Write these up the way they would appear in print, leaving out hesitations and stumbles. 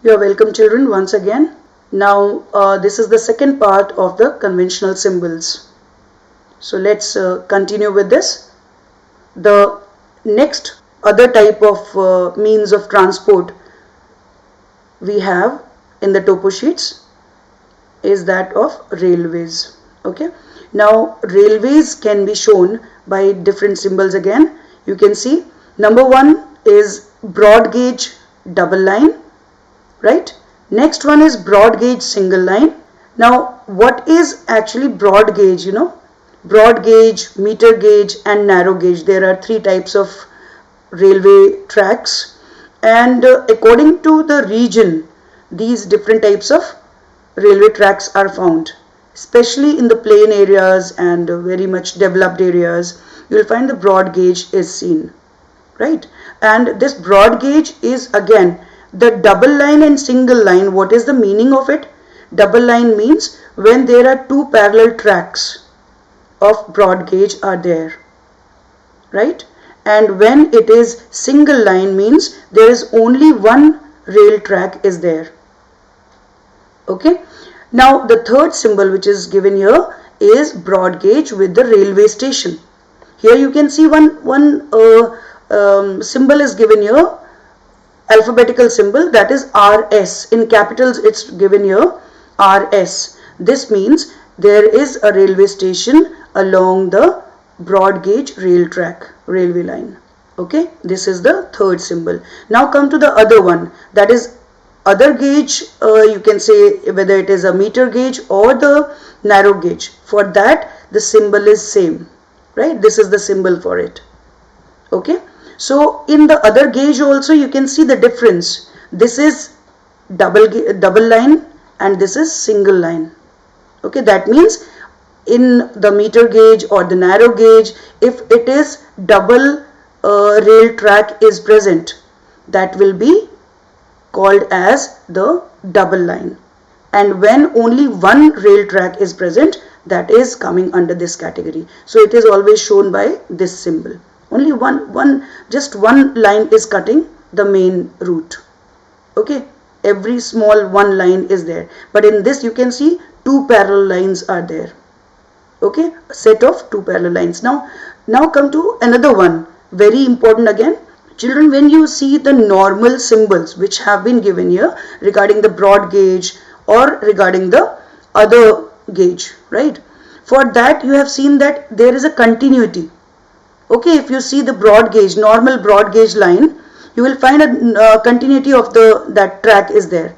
You are welcome, children, once again. Now this is the second part of the conventional symbols. So let's continue with this. The next other type of means of transport we have in the topo sheets is that of railways. Okay. Now railways can be shown by different symbols again. You can see number one is broad gauge double line. Right? Next one is broad gauge single line. Now what is actually broad gauge? Broad gauge, meter gauge and narrow gauge. There are three types of railway tracks, and according to the region these different types of railway tracks are found. Especially in the plain areas and very much developed areas, you will find the broad gauge is seen. Right? And this broad gauge is again the double line and single line. What is the meaning of it? Double line means when there are two parallel tracks of broad gauge are there, right? And when it is single line means there is only one rail track is there. Okay. Now the third symbol which is given here is broad gauge with the railway station. Here you can see one symbol is given here, alphabetical symbol, that is RS. In capitals it's given here RS. This means there is a railway station along the broad gauge railway line. Okay, this is the third symbol. Now come to the other one, that is other gauge. You can say whether it is a meter gauge or the narrow gauge. For that the symbol is same, right? This is the symbol for it. Okay. So in the other gauge also you can see the difference. This is double line and this is single line. Okay, that means in the meter gauge or the narrow gauge, if it is double rail track is present, that will be called as the double line. And when only one rail track is present, that is coming under this category. So it is always shown by this symbol. Only just one line is cutting the main route. Okay, every small one line is there, but in this you can see two parallel lines are there. Okay, a set of two parallel lines. Now come to another one, very important again. Children, when you see the normal symbols which have been given here regarding the broad gauge or regarding the other gauge, right? For that you have seen that there is a continuity. Okay, if you see the broad gauge, normal broad gauge line, you will find a continuity of that track is there.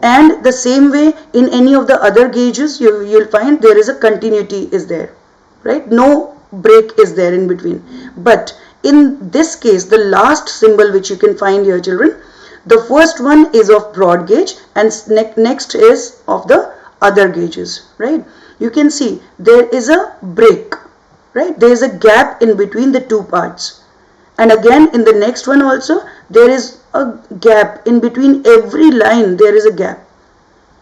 And the same way in any of the other gauges, you will find there is a continuity is there, right? No break is there in between. But in this case, the last symbol which you can find here, children, the first one is of broad gauge and next is of the other gauges, right? You can see there is a break. Right? There is a gap in between the two parts, and again in the next one also there is a gap in between every line. There is a gap.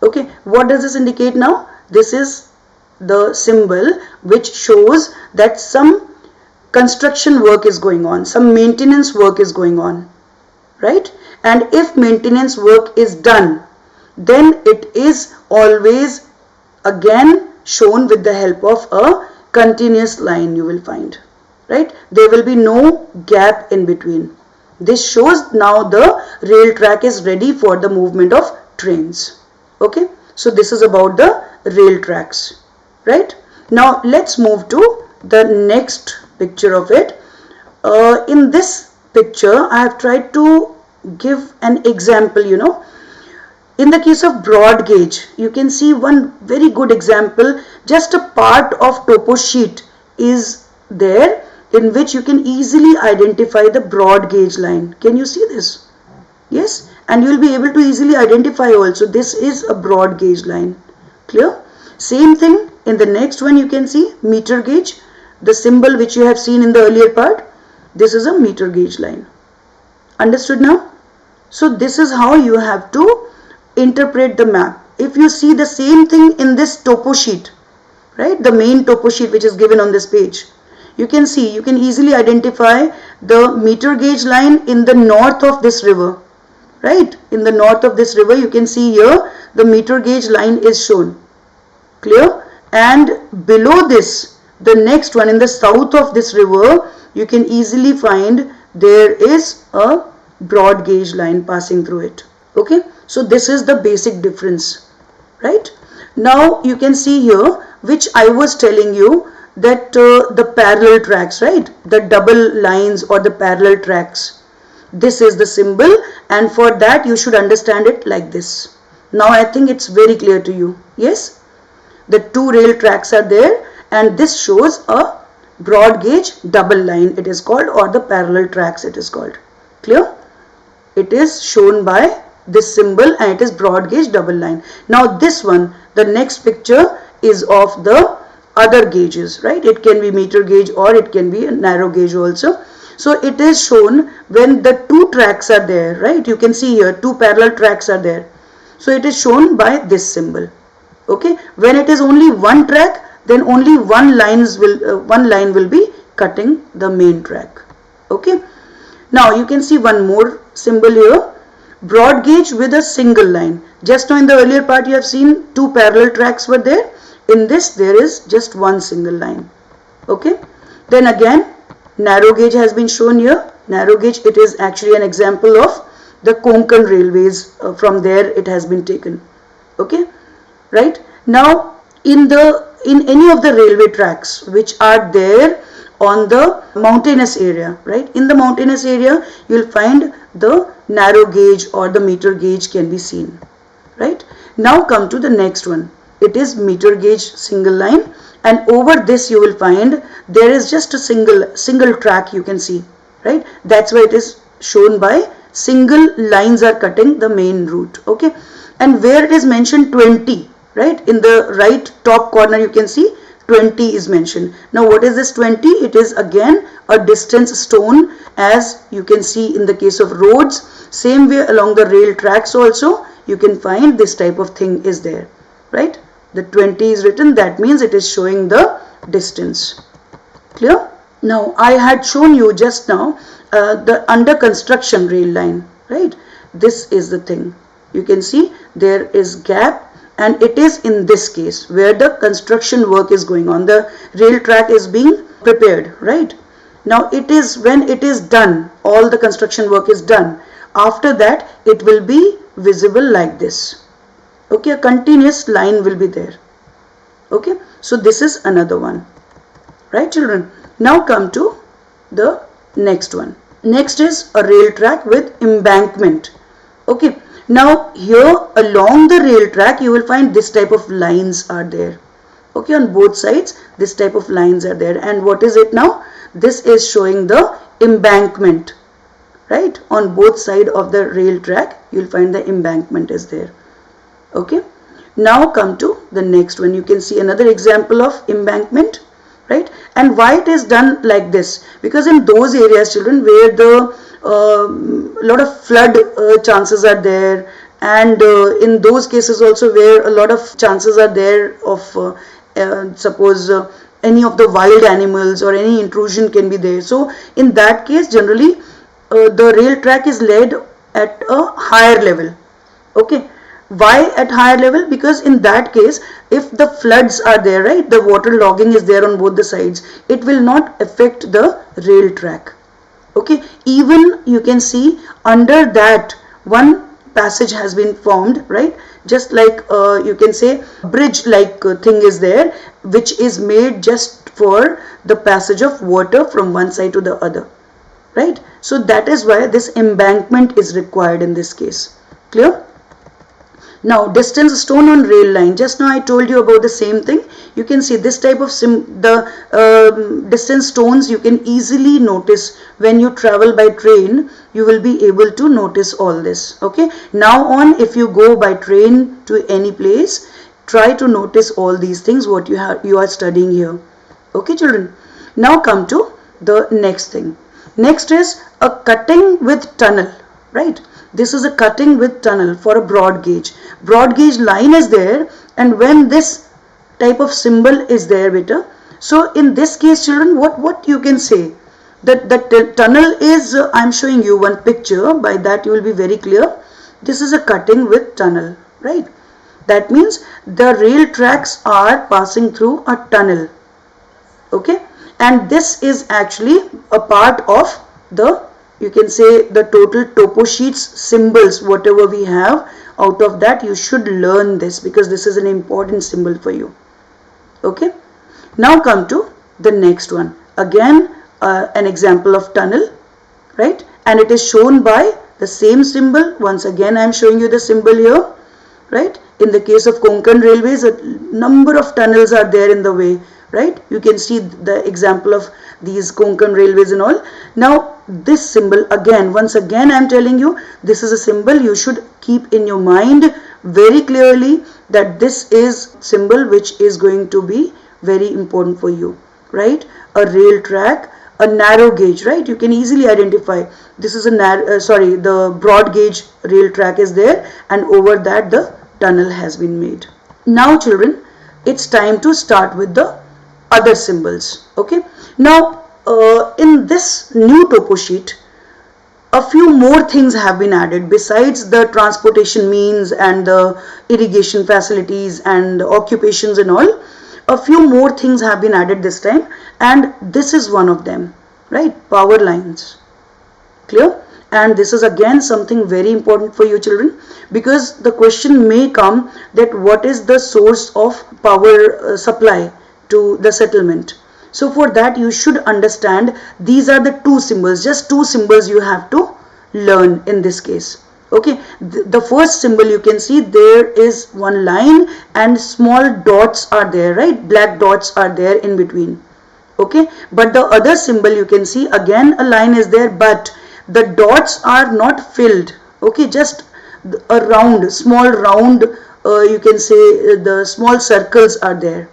Okay, what does this indicate now? This is the symbol which shows that some construction work is going on, some maintenance work is going on, right? And if maintenance work is done, then it is always again shown with the help of a continuous line. You will find, right? There will be no gap in between. This shows now the rail track is ready for the movement of trains. Okay, so this is about the rail tracks, right? Now let's move to the next picture of it. In this picture I have tried to give an example. In the case of broad gauge, you can see one very good example. Just a part of topo sheet is there in which you can easily identify the broad gauge line. Can you see this? Yes, and you will be able to easily identify also this is a broad gauge line. Clear? Same thing in the next one, you can see meter gauge, the symbol which you have seen in the earlier part. This is a meter gauge line. Understood now? So this is how you have to interpret the map. If you see the same thing in this topo sheet, right, the main topo sheet which is given on this page, you can see, you can easily identify the meter gauge line in the north of this river, right? In the north of this river, you can see here the meter gauge line is shown. Clear? And below this, the next one in the south of this river, you can easily find there is a broad gauge line passing through it. Okay, so this is the basic difference, right? Now you can see here, which I was telling you, that the parallel tracks, right? The double lines or the parallel tracks. This is the symbol, and for that you should understand it like this. Now I think it's very clear to you. Yes? The two rail tracks are there, and this shows a broad gauge double line, it is called, or the parallel tracks it is called. Clear? It is shown by this symbol and it is broad gauge double line. Now this one, the next picture is of the other gauges, right? It can be meter gauge or it can be a narrow gauge also. So it is shown when the two tracks are there, right? You can see here two parallel tracks are there. So it is shown by this symbol. Okay, when it is only one track, then only one line will be cutting the main track. Okay, now you can see one more symbol here, broad gauge with a single line. Just now in the earlier part you have seen two parallel tracks were there. In this there is just one single line. Okay, then again narrow gauge has been shown here. Narrow gauge, it is actually an example of the Konkan railways. From there it has been taken. Okay, right? Now in any of the railway tracks which are there on the mountainous area, right? In the mountainous area you will find the narrow gauge or the meter gauge can be seen, right? Now come to the next one. It is meter gauge single line, and over this you will find there is just a single track you can see, right? That's why it is shown by single lines are cutting the main route. Okay, and where it is mentioned 20, right? In the right top corner you can see 20 is mentioned. Now what is this 20? It is again a distance stone, as you can see in the case of roads. Same way along the rail tracks also you can find this type of thing is there, right? The 20 is written, that means it is showing the distance. Clear? Now I had shown you just now the under construction rail line, right? This is the thing. You can see there is gap, and it is in this case where the construction work is going on. The rail track is being prepared, right? Now it is when it is done, all the construction work is done. After that it will be visible like this. Okay, a continuous line will be there. Okay, so this is another one, right children? Now come to the next one. Next is a rail track with embankment. Okay, now here along the rail track you will find this type of lines are there. Okay, on both sides this type of lines are there. And what is it now? This is showing the embankment, right? On both sides of the rail track you will find the embankment is there. Okay, now come to the next one. You can see another example of embankment, right? And why it is done like this? Because in those areas children where the lot of flood chances are there, and in those cases also where a lot of chances are there of suppose any of the wild animals or any intrusion can be there. So in that case generally the rail track is laid at a higher level. Okay, why at higher level? Because in that case if the floods are there, right, the water logging is there on both the sides, it will not affect the rail track. Okay, even you can see under that one passage has been formed, right? Just like you can say bridge like thing is there, which is made just for the passage of water from one side to the other, right? So that is why this embankment is required in this case. Clear? Now distance stone on rail line, just now I told you about the same thing. You can see this type of distance stones you can easily notice when you travel by train. You will be able to notice all this. Okay, now on, if you go by train to any place, try to notice all these things what you are studying here. Okay children, now come to the next thing. Next is a cutting with tunnel, right? This is a cutting with tunnel for a broad gauge. Broad gauge line is there, and when this type of symbol is there, beta, so in this case children, what you can say, that the tunnel is, I am showing you one picture, by that you will be very clear. This is a cutting with tunnel, right? That means the rail tracks are passing through a tunnel. Okay, and this is actually a part of the, you can say, the total topo sheets symbols, whatever we have. Out of that you should learn this, because this is an important symbol for you. Okay, now come to the next one. Again an example of tunnel, right? And it is shown by the same symbol. Once again I am showing you the symbol here, right? In the case of Konkan Railways, a number of tunnels are there in the way, right? You can see the example of these Konkan Railways and all. Now this symbol, again, once again I am telling you, this is a symbol you should keep in your mind very clearly, that this is symbol which is going to be very important for you, right? A rail track, a narrow gauge, right? You can easily identify this is a the broad gauge rail track is there, and over that the tunnel has been made. Now children, it's time to start with the other symbols. Okay, now in this new topo sheet, a few more things have been added besides the transportation means and the irrigation facilities and occupations and all. A few more things have been added this time, and this is one of them, right? Power lines. Clear? And this is again something very important for you children, because the question may come that what is the source of power supply to the settlement. So for that you should understand these are the two symbols, just two symbols you have to learn in this case. Okay, the first symbol, you can see there is one line and small dots are there, right? Black dots are there in between. Okay, but the other symbol, you can see again a line is there, but the dots are not filled. Okay, just a round, small round, you can say the small circles are there.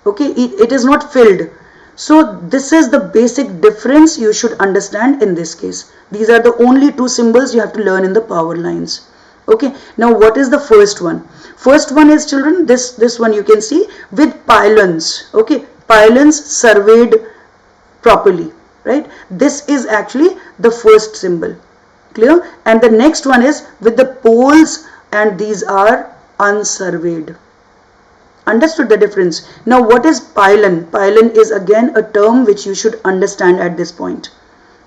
Okay, it is not filled. So this is the basic difference you should understand in this case. These are the only two symbols you have to learn in the power lines. Okay, now what is the first one? First one is children, this one you can see with pylons. Okay, pylons surveyed properly, right? This is actually the first symbol. Clear? And the next one is with the poles, and these are unsurveyed. Understood the difference? Now what is pylon? Pylon is again a term which you should understand at this point,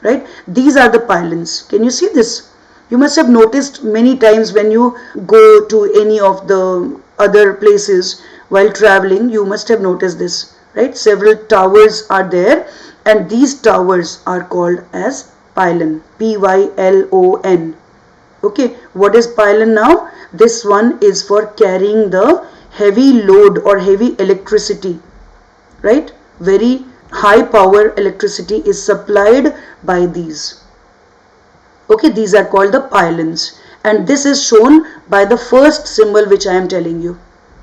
right? These are the pylons. Can you see this? You must have noticed many times when you go to any of the other places while traveling, you must have noticed this, right? Several towers are there, and these towers are called as pylon. P-Y-L-O-N. Okay, what is pylon now? This one is for carrying the heavy load or heavy electricity, right? Very high power electricity is supplied by these. Okay, these are called the pylons, and this is shown by the first symbol which I am telling you.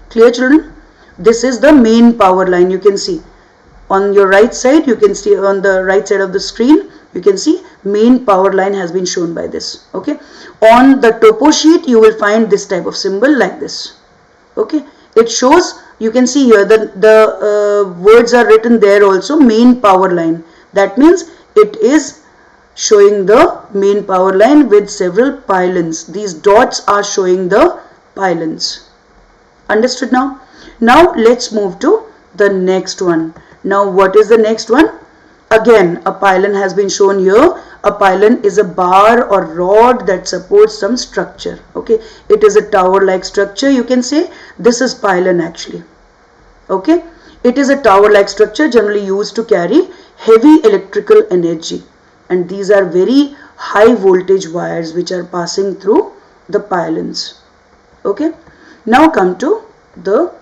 Clear children? This is the main power line. You can see on your right side, you can see on the right side of the screen, you can see main power line has been shown by this. Okay, on the topo sheet you will find this type of symbol like this. Okay, it shows, you can see here the words are written there also, main power line. That means it is showing the main power line with several pylons. These dots are showing the pylons. Understood now? Now let's move to the next one. Now what is the next one? Again a pylon has been shown here. A pylon is a bar or rod that supports some structure. Okay, it is a tower like structure. You can say this is pylon actually. Okay, it is a tower like structure generally used to carry heavy electrical energy, and these are very high voltage wires which are passing through the pylons. Okay, now come to the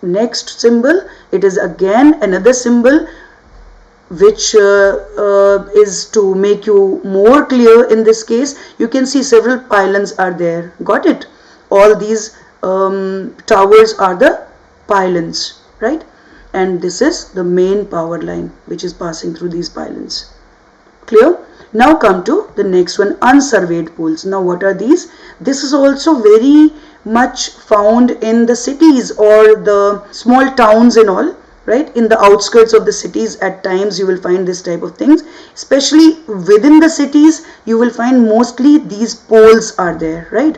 next symbol. It is again another symbol which is to make you more clear in this case. You can see several pylons are there. Got it? All these towers are the pylons, right? And this is the main power line which is passing through these pylons. Clear? Now come to the next one, unsurveyed pools. Now what are these? This is also very much found in the cities or the small towns and all, right? In the outskirts of the cities at times you will find this type of things. Especially within the cities you will find mostly these poles are there, right?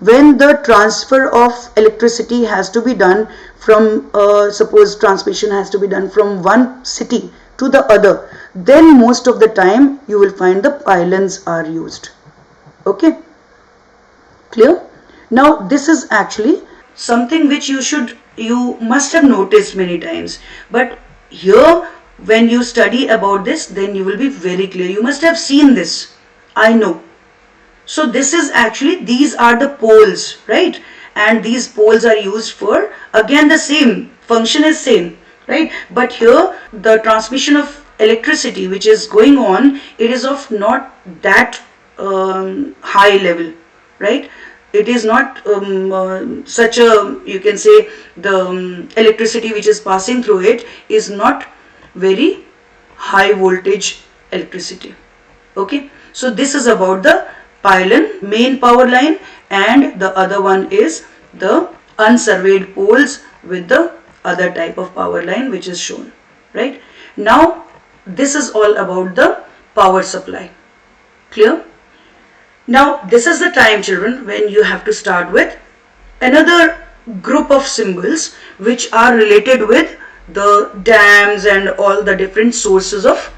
when the transfer of electricity has to be done from, suppose transmission has to be done from one city to the other, then most of the time you will find the pylons are used. Okay, clear? Now this is actually something which you must have noticed many times, but here when you study about this, then you will be very clear. You must have seen this, I know. So this is actually, these are the poles, right? And these poles are used for, again the same function is same, right? But here the transmission of electricity which is going on, it is of not that high level, right? It is not such a, you can say, the electricity which is passing through it is not very high voltage electricity. Okay, so this is about the pylon, main power line, and the other one is the unsurveyed poles with the other type of power line which is shown, right? Now this is all about the power supply. Clear? Now this is the time, children, when you have to start with another group of symbols which are related with the dams and all the different sources of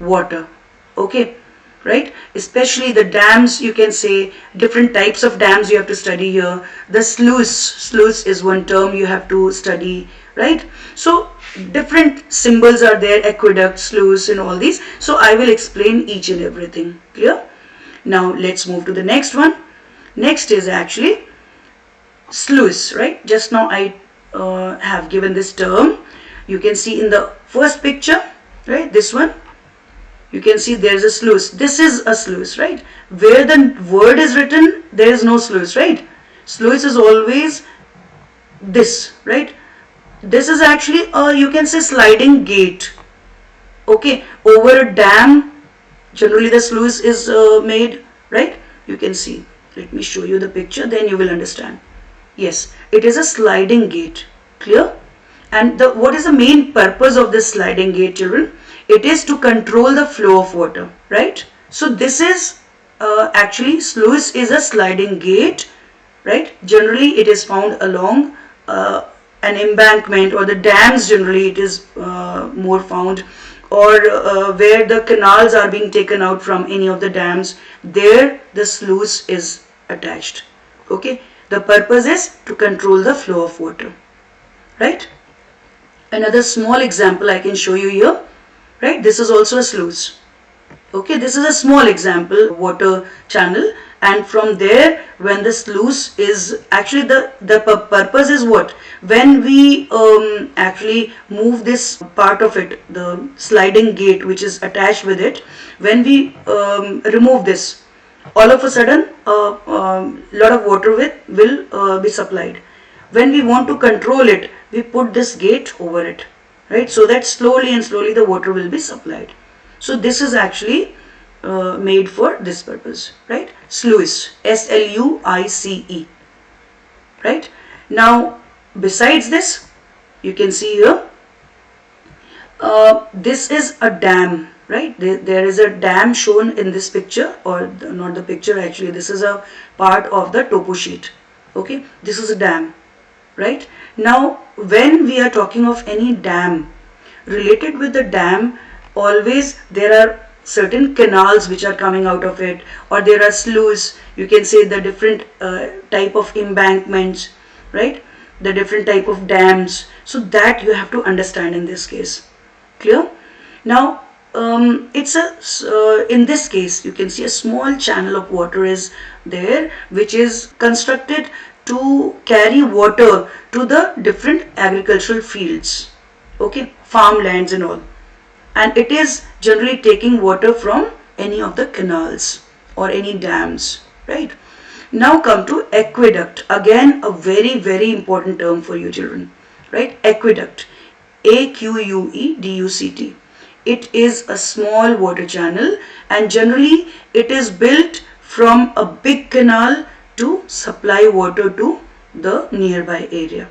water. Okay, right? Especially the dams, you can say different types of dams you have to study here. The sluice is one term you have to study, right? So different symbols are there, aqueduct, sluice and all these. So I will explain each and everything. Clear? Now let's move to the next one. Next is actually sluice, right? Just now I have given this term. You can see in the first picture, right? This one, you can see there is a sluice. This is a sluice, right? Where the word is written, there is no sluice, right? Sluice is always this, right? This is actually a, you can say, sliding gate. Okay, over a dam, generally the sluice is made, right? You can see. Let me show you the picture, then you will understand. Yes, it is a sliding gate. Clear? And what is the main purpose of this sliding gate, children? It is to control the flow of water, right? So this is actually, sluice is a sliding gate, right? Generally it is found along an embankment, or the dams generally it is more found, or where the canals are being taken out from any of the dams, there the sluice is attached. Okay, the purpose is to control the flow of water, right? Another small example I can show you here, right? This is also a sluice. Okay, this is a small example, water channel, and from there, when the sluice is actually, the purpose is what? When we actually move this part of it, the sliding gate which is attached with it, when we remove this, all of a sudden lot of water will be supplied. When we want to control it, we put this gate over it, right? So that slowly and slowly the water will be supplied. So this is actually made for this purpose, right? Sluice, S-L-U-I-C-E, right? Now besides this, you can see here, this is a dam, right? There is a dam shown in this picture, or not the picture actually, this is a part of the topo sheet. Okay, this is a dam, right? Now when we are talking of any dam, related with the dam, always there are certain canals which are coming out of it, or there are sluices, you can say the different type of embankments, right? The different type of dams. So that you have to understand in this case. Clear? Now it's a in this case you can see a small channel of water is there, which is constructed to carry water to the different agricultural fields, okay, farmlands and all, and it is generally taking water from any of the canals or any dams, right? Now come to aqueduct, again a very very important term for you children, right? Aqueduct, A-Q-U-E-D-U-C-T. It is a small water channel, and generally it is built from a big canal to supply water to the nearby area.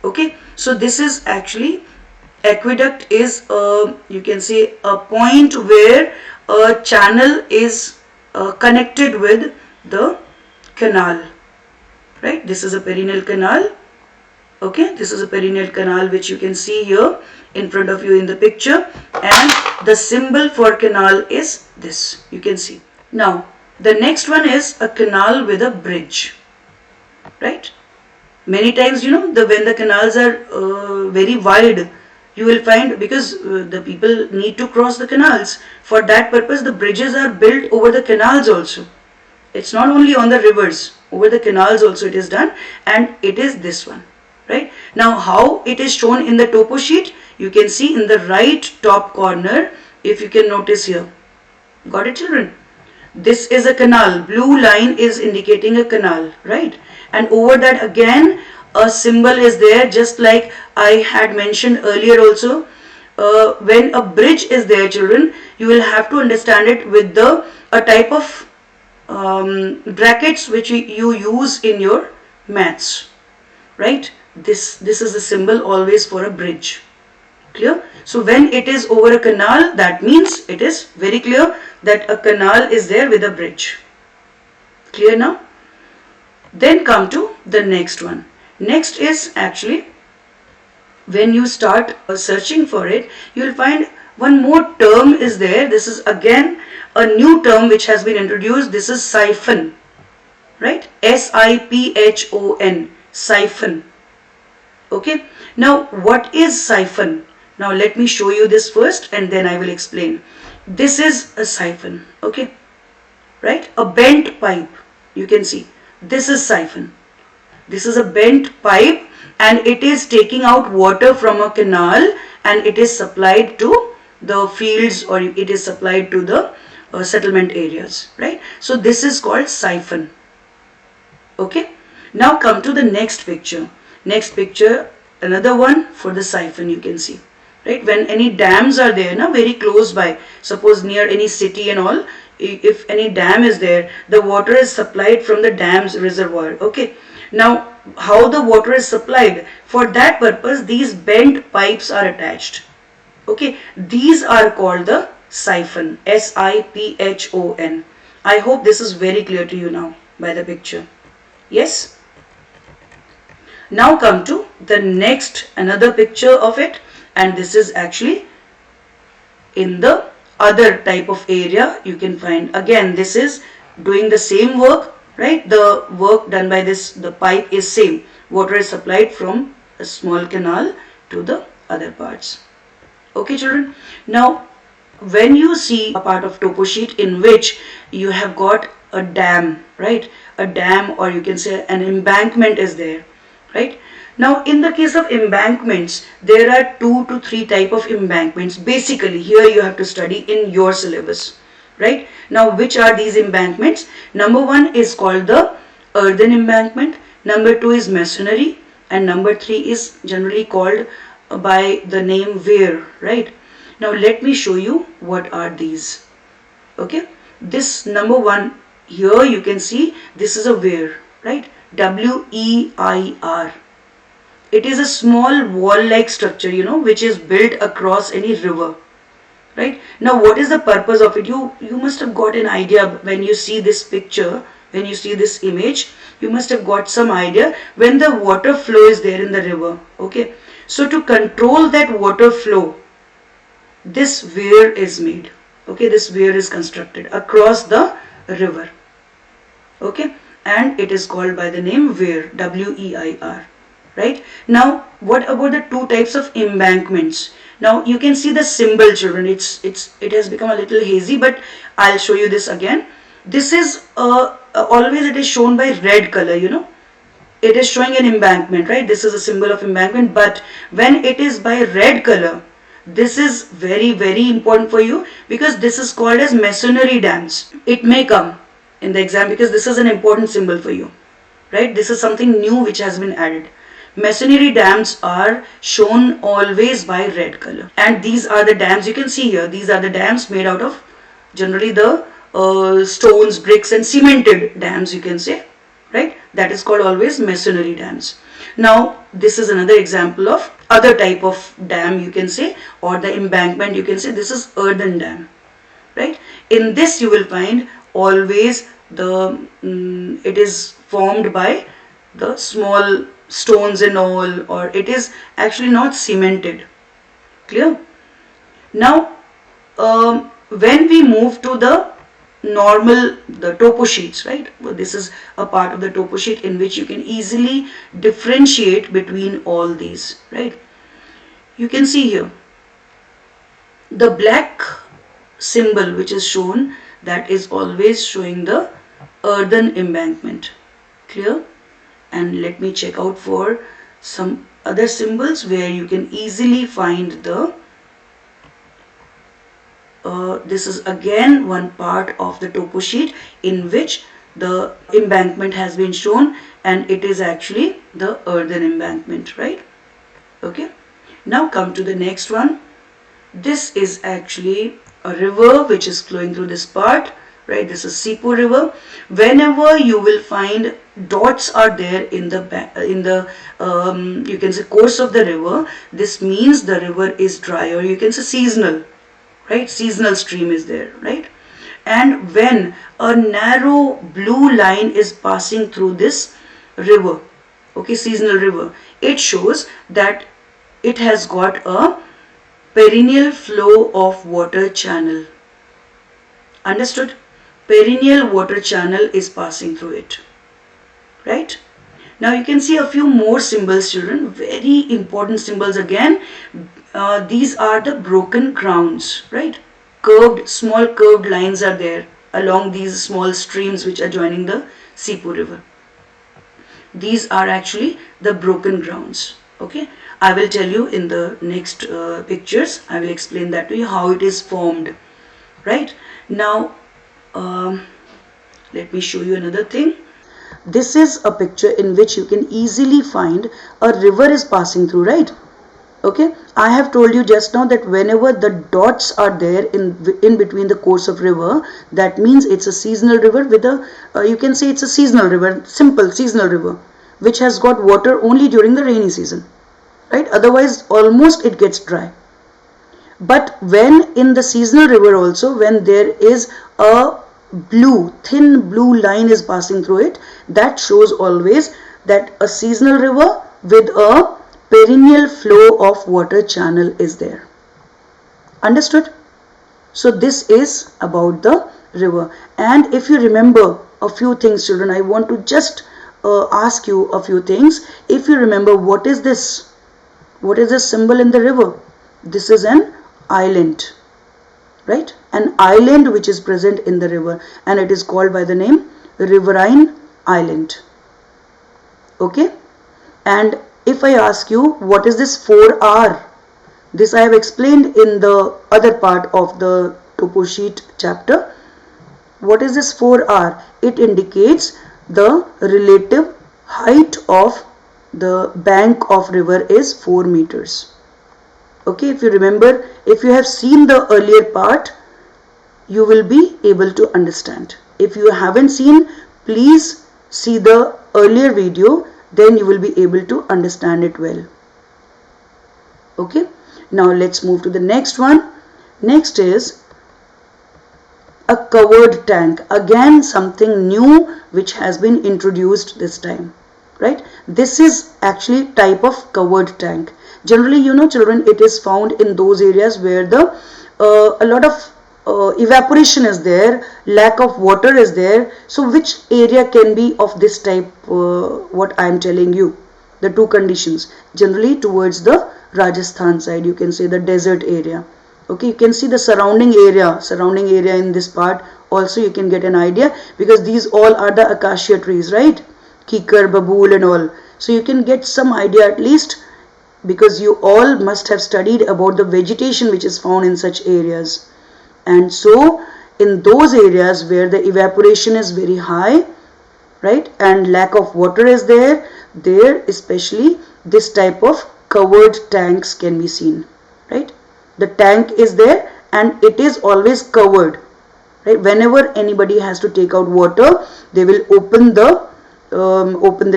Okay, so this is actually, aqueduct is you can say a point where a channel is connected with the canal. right? This is a perennial canal. Okay, this is a perennial canal which you can see here in front of you in the picture, and the symbol for canal is this, you can see. Now the next one is a canal with a bridge, right? Many times, you know, when the canals are very wide, you will find, because the people need to cross the canals, for that purpose the bridges are built over the canals also. It's not only on the rivers, over the canals also it is done, and it is this one, right? Now how it is shown in the topo sheet, you can see in the right top corner, if you can notice here. Got it, children? This is a canal, blue line is indicating a canal, right? And over that again a symbol is there, just like I had mentioned earlier also. When a bridge is there, children, you will have to understand it with a type of brackets which you use in your maths, right? This is a symbol always for a bridge. Clear? So when it is over a canal, that means it is very clear that a canal is there with a bridge. Clear now? Then come to the next one. Next is actually, when you start searching for it, you will find one more term is there. This is again a new term which has been introduced. This is siphon, right? S-I-P-H-O-N, siphon. Okay. Now what is siphon? Now let me show you this first and then I will explain. This is a siphon, okay, right? A bent pipe, you can see. This is siphon. This is a bent pipe and it is taking out water from a canal and it is supplied to the fields, or it is supplied to the settlement areas, right? So this is called siphon. Okay. Now come to the next picture. Next picture, another one for the siphon, you can see, right? When any dams are there, na, very close by, suppose near any city and all, if any dam is there, the water is supplied from the dam's reservoir. Okay. Now how the water is supplied? For that purpose these bent pipes are attached. Okay. These are called the siphon. S-I-P-H-O-N. I hope this is very clear to you now by the picture. Yes. Now come to the next, another picture of it, and this is actually in the other type of area. You can find again this is doing the same work, right? The work done by this, the pipe is same. Water is supplied from a small canal to the other parts. Okay, children. Now when you see a part of topo sheet in which you have got a dam, right? A dam, or you can say an embankment is there, right? Now in the case of embankments, there are 2 to 3 type of embankments. Basically here you have to study in your syllabus, right? Now which are these embankments? Number 1 is called the earthen embankment, number 2 is masonry, and number 3 is generally called by the name Weir, right? Now let me show you what are these. Okay, this number 1 here you can see, this is a Weir, right? W-E-I-R. It is a small wall-like structure, you know, which is built across any river, right? Now what is the purpose of it? You must have got an idea when you see this picture, when you see this image, you must have got some idea when the water flow is there in the river. Okay, so to control that water flow, this weir is made. Okay, this weir is constructed across the river. Okay, and it is called by the name Weir, W-E-I-R. Right? Now what about the 2 types of embankments? Now you can see the symbol, children. It has become a little hazy, but I'll show you this again. This is always it is shown by red color, you know. It is showing an embankment, right? This is a symbol of embankment, but when it is by red color, this is very, very important for you, because this is called as Mercenary Dams. It may come in the exam because this is an important symbol for you, right? This is something new which has been added. Mercenary dams are shown always by red color, and these are the dams you can see here. These are the dams made out of generally the stones, bricks and cemented dams, you can say, right? That is called always Mercenary Dams. Now this is another example of other type of dam, you can say, or the embankment, you can say. This is earthen dam, right? In this you will find always the it is formed by the small stones and all, or it is actually not cemented. Clear? Now when we move to the topo sheets, right? Well, this is a part of the topo sheet in which you can easily differentiate between all these, right? You can see here the black symbol which is shown, that is always showing the earthen embankment. Clear? And let me check out for some other symbols where you can easily find the this is again one part of the topo sheet in which the embankment has been shown, and it is actually the earthen embankment, right? Okay. Now come to the next one. This is actually a river which is flowing through this part, right? This is Sipo river. Whenever you will find dots are there in the you can say course of the river, this means the river is dry, or you can say seasonal, right? Seasonal stream is there, right? And when a narrow blue line is passing through this river, okay, seasonal river, it shows that it has got a perennial flow of water channel. Understood? Perennial water channel is passing through it, right? Now you can see a few more symbols, children, very important symbols again. These are the broken grounds, right? Small curved lines are there along these small streams which are joining the Sipo river. These are actually the broken grounds, okay? I will tell you in the next pictures, I will explain that to you how it is formed, right? Now, let me show you another thing. This is a picture in which you can easily find a river is passing through, right? Okay, I have told you just now that whenever the dots are there in between the course of river, that means it's a seasonal river with a, you can say it's a seasonal river, simple seasonal river, which has got water only during the rainy season, right? Otherwise, almost it gets dry. But when in the seasonal river also, when there is a thin blue line is passing through it, that shows always that a seasonal river with a perennial flow of water channel is there. Understood? So this is about the river. And if you remember a few things, children, I want to just ask you a few things. If you remember, what is this? What is this symbol in the river? This is an island, right? An island which is present in the river, and it is called by the name Riverine Island. Okay? And if I ask you, what is this 4R? This I have explained in the other part of the topo sheet chapter. What is this 4R? It indicates the relative height of the bank of river is 4 meters. Okay, if you remember, if you have seen the earlier part, you will be able to understand. If you haven't seen, please see the earlier video, then you will be able to understand it well. Okay, now let's move to the next one. Next is a covered tank. Again, something new which has been introduced this time, right? This is actually type of covered tank. Generally, you know, children, it is found in those areas where the a lot of evaporation is there, lack of water is there. So which area can be of this type, what I am telling you, the two conditions? Generally towards the Rajasthan side, you can say the desert area. Okay, you can see the surrounding area in this part also you can get an idea, because these all are the acacia trees, right? Kikar, babool and all. So you can get some idea at least, because you all must have studied about the vegetation which is found in such areas. And so in those areas where the evaporation is very high, right, and lack of water is there especially this type of covered tanks can be seen, right? The tank is there and it is always covered, right? Whenever anybody has to take out water, they will open the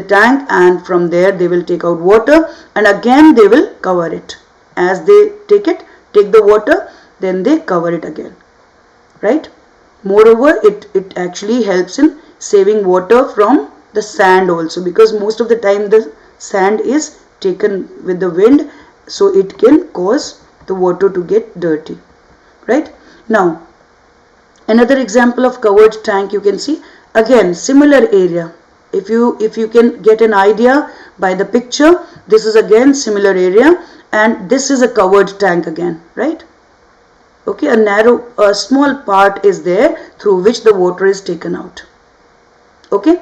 tank, and from there they will take out water, and again they will cover it. As they take the water, then they cover it again, right? Moreover, it actually helps in saving water from the sand also, because most of the time the sand is taken with the wind, so it can cause the water to get dirty, right? Now another example of covered tank, you can see again similar area. If you can get an idea by the picture, this is again similar area, and this is a covered tank again, right? Okay, a small part is there through which the water is taken out. Okay,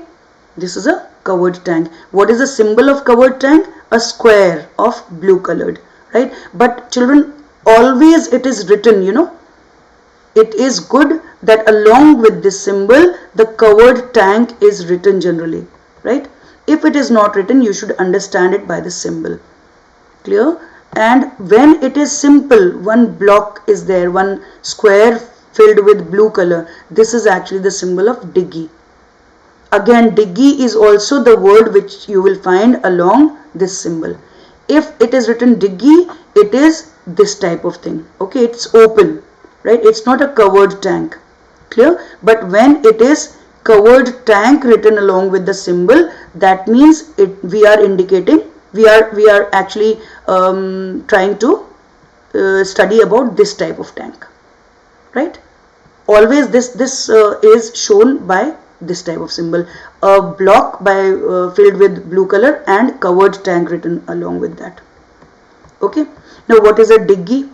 this is a covered tank. What is the symbol of covered tank? A square of blue colored, right? But children, always it is written, you know, it is good that along with this symbol the covered tank is written generally, right? If it is not written, you should understand it by the symbol. Clear? And when it is simple, one block is there, one square filled with blue color, this is actually the symbol of diggy. Again, diggy is also the word which you will find along this symbol. If it is written diggy, it is this type of thing. Okay, it's open, right? It's not a covered tank. Clear? But when it is covered tank written along with the symbol, that means we are indicating, we are actually trying to study about this type of tank, right? Always this is shown by this type of symbol, a block filled with blue color and covered tank written along with that. Okay, now what is a diggy?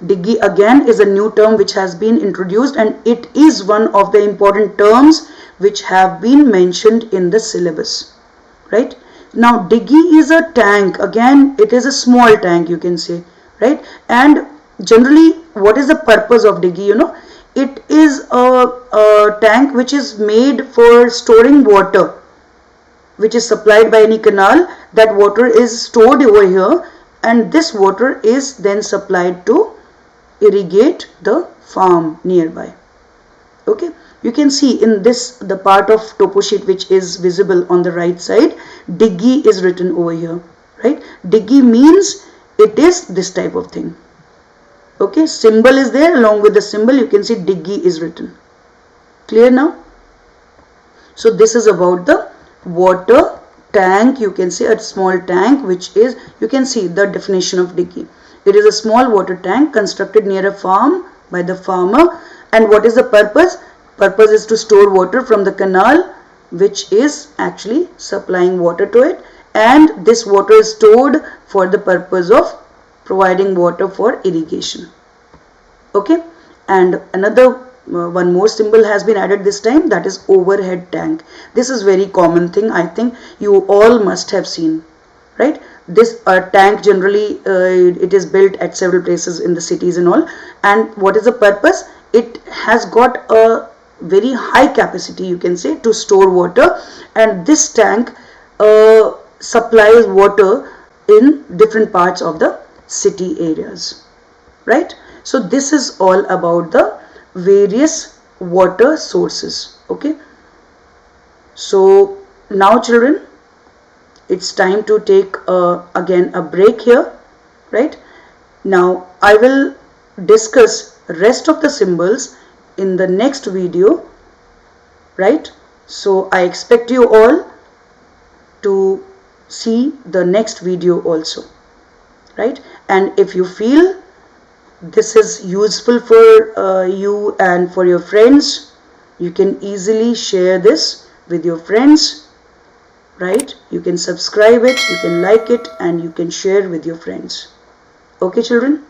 Diggy again is a new term which has been introduced, and it is one of the important terms which have been mentioned in the syllabus, right? Now diggy is a tank, again it is a small tank, you can say, right? And generally what is the purpose of diggy? You know, it is a tank which is made for storing water, which is supplied by any canal. That water is stored over here, and this water is then supplied to irrigate the farm nearby. Okay, you can see in this, the part of topo sheet which is visible on the right side, diggy is written over here, right? Diggy means it is this type of thing. Okay, symbol is there, along with the symbol you can see diggy is written. Clear now? So this is about the water tank, you can see a small tank which is, you can see the definition of diggy. It is a small water tank constructed near a farm by the farmer. And what is the purpose? Purpose is to store water from the canal which is actually supplying water to it, and this water is stored for the purpose of providing water for irrigation. Okay, and another one more symbol has been added this time, that is overhead tank. This is very common thing, I think you all must have seen, right? This tank generally it is built at several places in the cities and all, and what is the purpose? It has got a very high capacity, you can say, to store water, and this tank supplies water in different parts of the city areas, right? So this is all about the various water sources. Okay, so now children, it's time to take again a break here, right? Now I will discuss rest of the symbols in the next video, right? So I expect you all to see the next video also, right? And if you feel this is useful for you and for your friends, you can easily share this with your friends, right? You can subscribe it, you can like it, and you can share with your friends. Okay children?